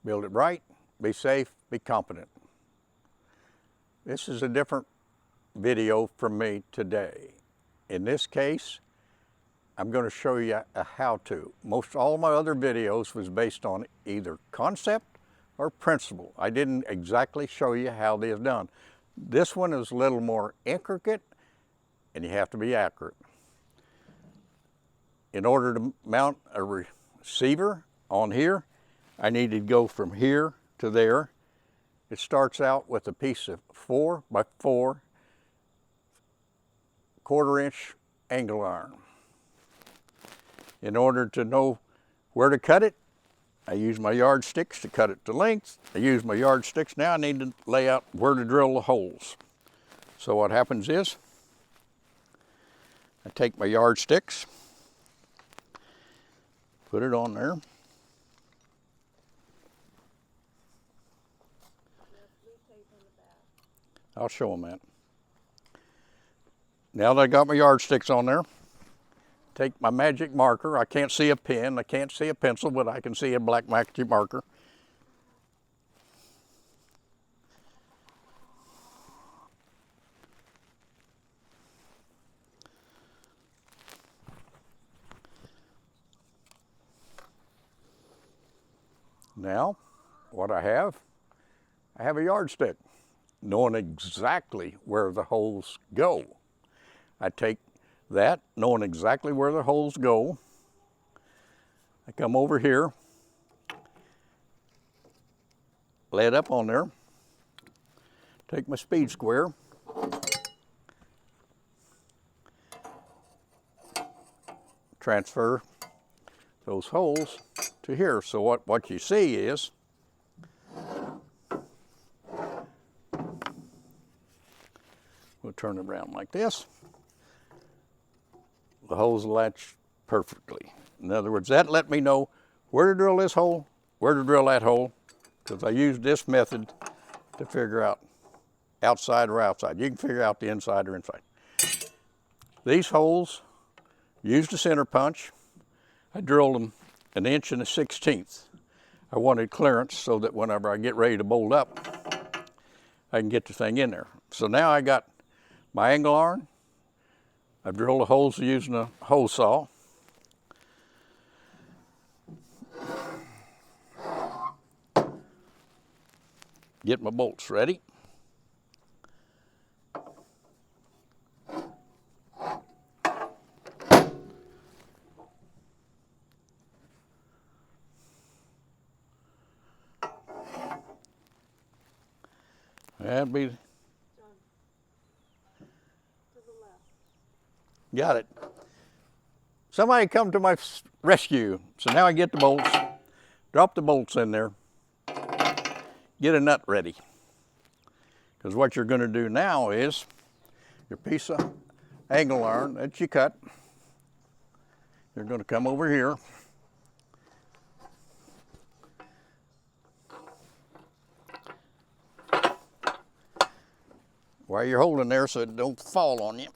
Build it right, be safe, be competent. This is a different video from me today. In this case, I'm going to show you a how-to. Most all my other videos was based on either concept or principle. I didn't exactly show you how this is done. This one is a little more intricate and you have to be accurate. In order to mount a receiver on here, I need to go from here to there. It starts out with a piece of 4 by 4 1/4-inch angle iron. In order to know where to cut it, I use my yardsticks to cut it to length. I use my yardsticks. Now I need to lay out where to drill the holes. So what happens is, I take my yardsticks, put it on there. I'll show them that. Now that I got my yardsticks on there, take my magic marker. I can't see a pen, I can't see a pencil, but I can see a black magic marker. Now, what I have a yardstick, knowing exactly where the holes go. I take that, knowing exactly where the holes go. I come over here, lay it up on there, take my speed square, transfer those holes to here. So what you see is, we'll turn it around like this. The holes latch perfectly. In other words, that let me know where to drill this hole, where to drill that hole, because I used this method to figure out outside or outside. You can figure out the inside or inside. These holes, used a center punch. I drilled them 1 1/16". I wanted clearance so that whenever I get ready to bolt up, I can get the thing in there. So now I got my angle iron. I've drilled the holes using a hole saw. Get my bolts ready. That'd be. Got it. Somebody come to my rescue. So now I get the bolts, drop the bolts in there, get a nut ready. Because what you're going to do now is, your piece of angle iron that you cut, you're going to come over here, while you're holding there so it don't fall on you.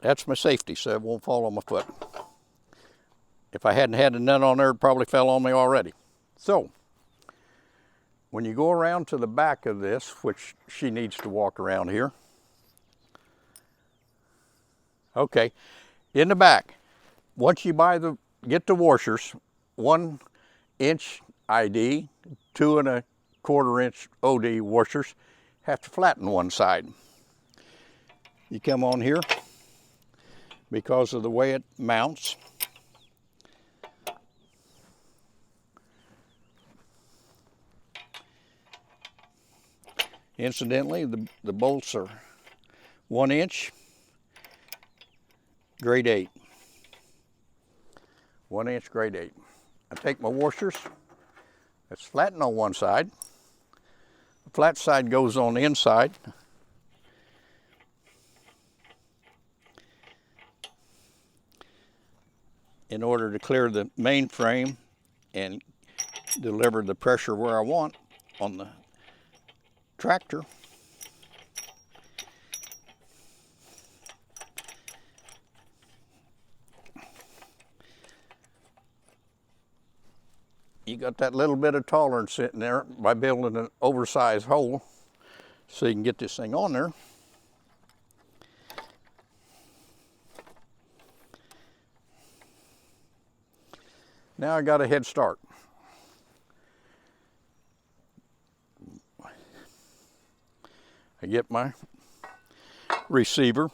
That's my safety, so it won't fall on my foot. If I hadn't had a nut on there, it probably fell on me already. So, when you go around to the back of this, which she needs to walk around here. Okay, in the back, once you get the washers, 1-inch ID, 2 1/4-inch OD washers, have to flatten one side. You come on here, because of the way it mounts. Incidentally, the bolts are 1 inch, grade 8. 1 inch, grade 8. I take my washers, it's flattened on one side. The flat side goes on the inside. In order to clear the main frame and deliver the pressure where I want on the tractor. got that little bit of tolerance sitting there by building an oversized hole so you can get this thing on there. Now I got a head start. I get my receiver,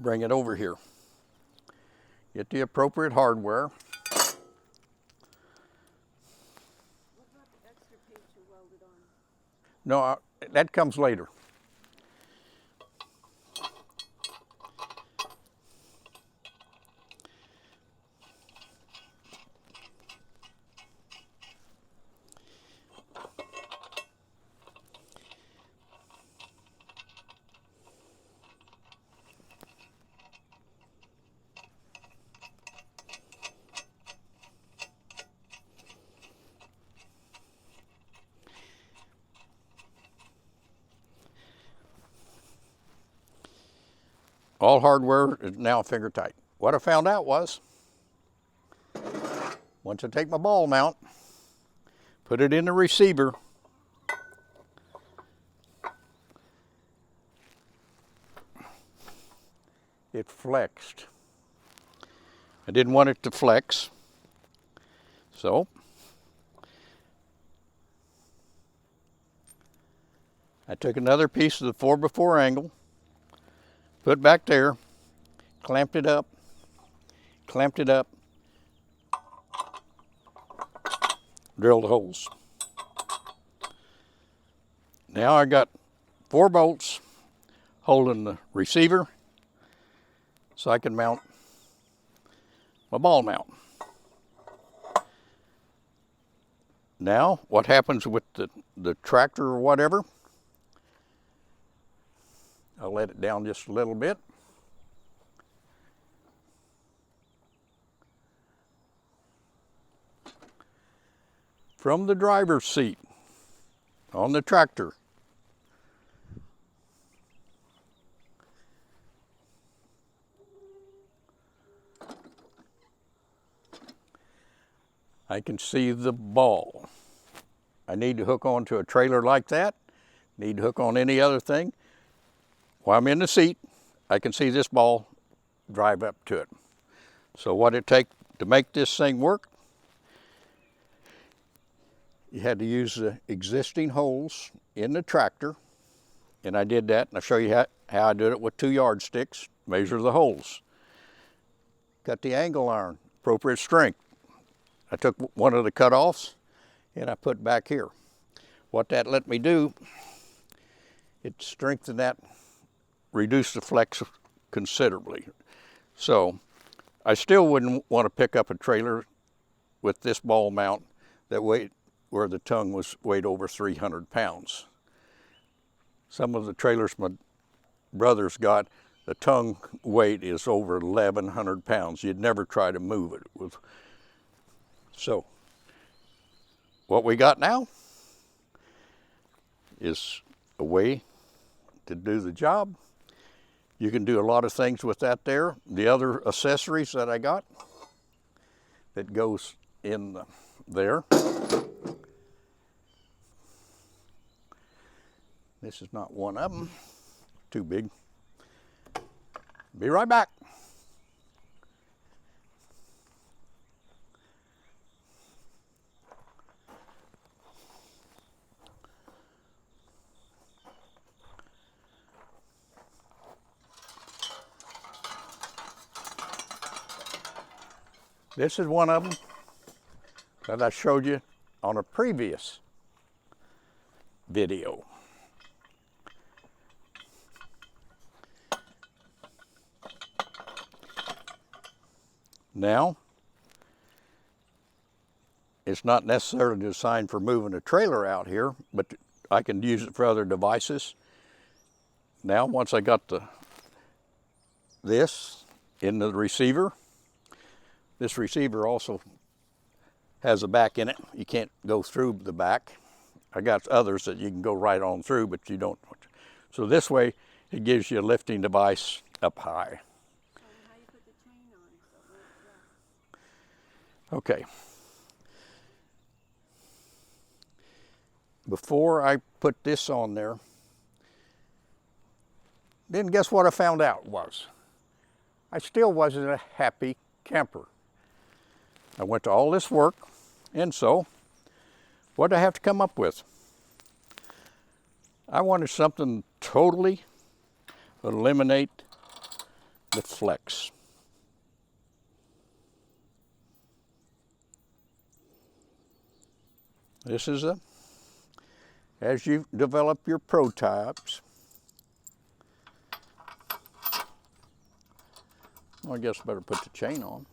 bring it over here. Get the appropriate hardware. What about the extra piece you welded on? No, that comes later. All hardware is now finger tight. What I found out was, once I take my ball mount, put it in the receiver, it flexed. I didn't want it to flex, so I took another piece of the 4x4 angle, put back there, clamped it up, drilled the holes. Now I got 4 bolts holding the receiver so I can mount my ball mount. Now what happens with the tractor or whatever, I'll let it down just a little bit. From the driver's seat on the tractor, I can see the ball. I need to hook onto a trailer like that, need to hook on any other thing. While I'm in the seat, I can see this ball drive up to it. So what it takes to make this thing work, you had to use the existing holes in the tractor, and I did that, and I'll show you how I did it with 2 yardsticks, measure the holes. Got the angle iron, appropriate strength. I took one of the cutoffs and I put back here. What that let me do, it strengthened that, reduced the flex considerably. So I still wouldn't want to pick up a trailer with this ball mount that weighed, where the tongue weighed over 300 pounds. Some of the trailers my brothers got, the tongue weight is over 1,100 pounds. You'd never try to move it. So what we got now is a way to do the job. You can do a lot of things with that there. The other accessories that I got that goes in there. This is not one of them, too big. Be right back. This is one of them that I showed you on a previous video. Now, it's not necessarily designed for moving a trailer out here, but I can use it for other devices. Now, once I got this in the receiver, this receiver also has a back in it. You can't go through the back. I got others that you can go right on through, but you don't. So this way, it gives you a lifting device up high. So how you put the chain on? So Okay. Before I put this on there, then guess what I found out was? I still wasn't a happy camper. I went to all this work, and so what did I have to come up with? I wanted something totally eliminate the flex. This is as you develop your prototypes, well, I guess I better put the chain on.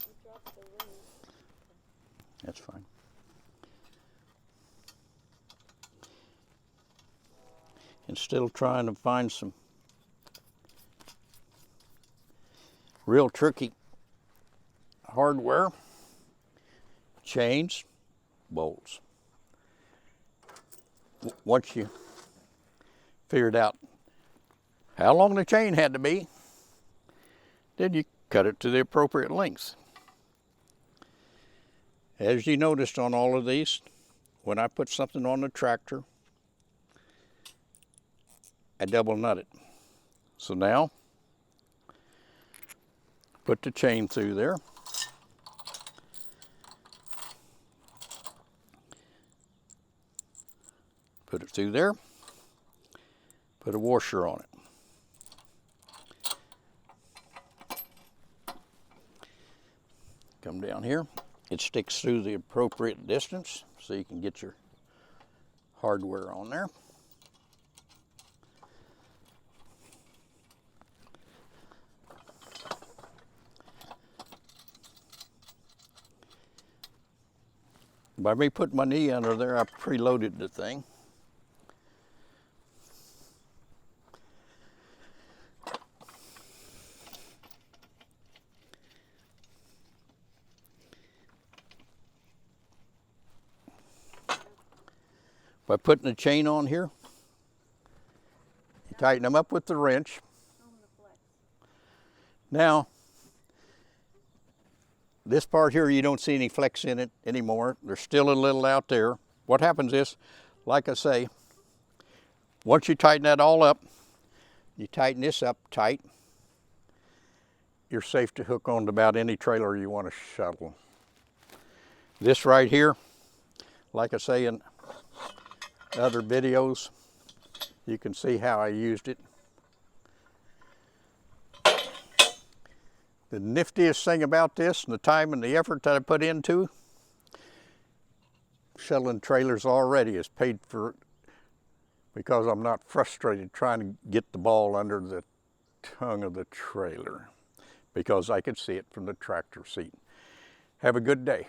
You dropped the ring. That's fine. And still trying to find some real tricky hardware, chains, bolts. Once you figured out how long the chain had to be, then you cut it to the appropriate length. As you noticed on all of these, when I put something on the tractor, I double nut it. So now, put the chain through there. Put it through there. Put a washer on it. Come down here. It sticks through the appropriate distance so you can get your hardware on there. By me putting my knee under there, I preloaded the thing. By putting the chain on here, you tighten them up with the wrench. On the flex. Now, this part here, you don't see any flex in it anymore. There's still a little out there. What happens is, like I say, once you tighten that all up, you tighten this up tight, you're safe to hook on to about any trailer you want to shuttle. This right here, like I say in other videos, you can see how I used it. The niftiest thing about this and the time and the effort that I put into shuttling trailers already is paid for because I'm not frustrated trying to get the ball under the tongue of the trailer because I could see it from the tractor seat. Have a good day.